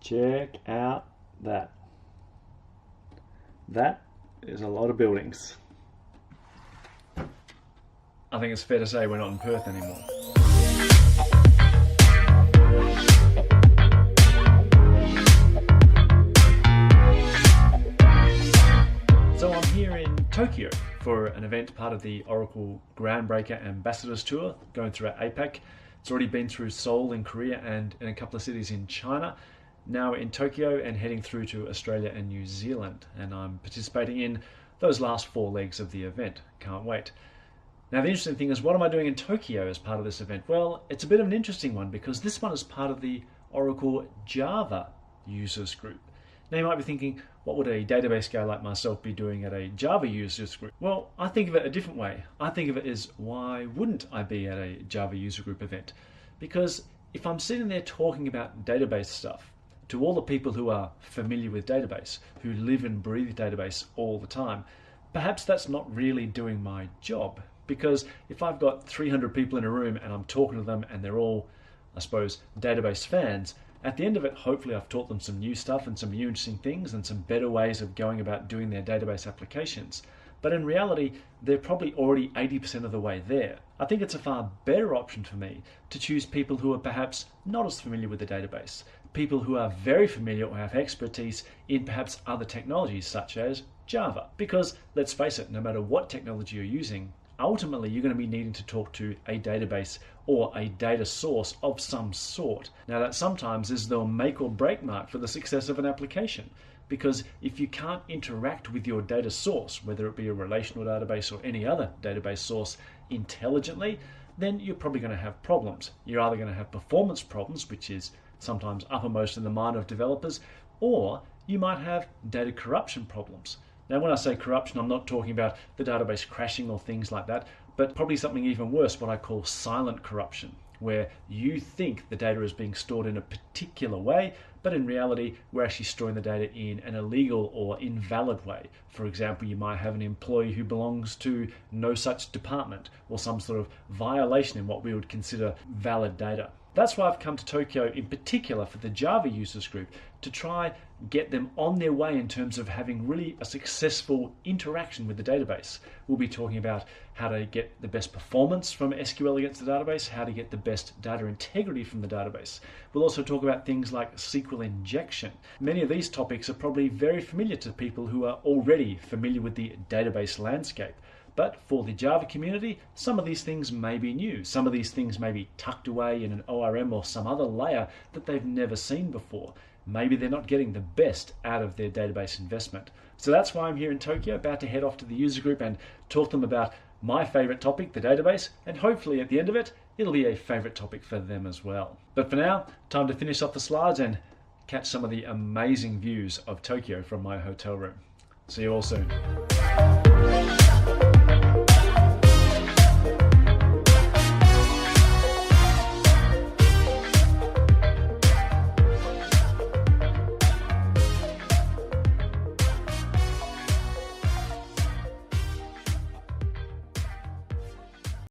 Check out that. That is a lot of buildings. I think it's fair to say we're not in Perth anymore. So I'm here in Tokyo for an event part of the Oracle Groundbreaker Ambassadors Tour, going through our APAC. It's already been through Seoul in Korea and in a couple of cities in China. Now in Tokyo and heading through to Australia and New Zealand. And I'm participating in those last 4 legs of the event. Can't wait. Now the interesting thing is, what am I doing in Tokyo as part of this event? Well, it's a bit of an interesting one because this one is part of the Oracle Java users group. Now you might be thinking, what would a database guy like myself be doing at a Java users group? Well, I think of it a different way. I think of it as, why wouldn't I be at a Java user group event? Because if I'm sitting there talking about database stuff to all the people who are familiar with database, who live and breathe database all the time, perhaps that's not really doing my job. Because if I've got 300 people in a room and I'm talking to them and they're all, I suppose, database fans, at the end of it, hopefully I've taught them some new stuff and some new interesting things and some better ways of going about doing their database applications. But in reality, they're probably already 80% of the way there. I think it's a far better option for me to choose people who are perhaps not as familiar with the database, people who are very familiar or have expertise in perhaps other technologies such as Java. Because let's face it, no matter what technology you're using, ultimately you're going to be needing to talk to a database or a data source of some sort. Now that sometimes is the make or break mark for the success of an application. Because if you can't interact with your data source, whether it be a relational database or any other database source intelligently, then you're probably going to have problems. You're either going to have performance problems, which is sometimes uppermost in the mind of developers, or you might have data corruption problems. Now when I say corruption, I'm not talking about the database crashing or things like that, but probably something even worse, what I call silent corruption, where you think the data is being stored in a particular way, but in reality, we're actually storing the data in an illegal or invalid way. For example, you might have an employee who belongs to no such department, or some sort of violation in what we would consider valid data. That's why I've come to Tokyo in particular for the Java users group, to try get them on their way in terms of having really a successful interaction with the database. We'll be talking about how to get the best performance from SQL against the database, how to get the best data integrity from the database. We'll also talk about things like SQL injection. Many of these topics are probably very familiar to people who are already familiar with the database landscape. But for the Java community, some of these things may be new. Some of these things may be tucked away in an ORM or some other layer that they've never seen before. Maybe they're not getting the best out of their database investment. So that's why I'm here in Tokyo, about to head off to the user group and talk to them about my favorite topic, the database, and hopefully at the end of it, it'll be a favorite topic for them as well. But for now, time to finish off the slides and catch some of the amazing views of Tokyo from my hotel room. See you all soon.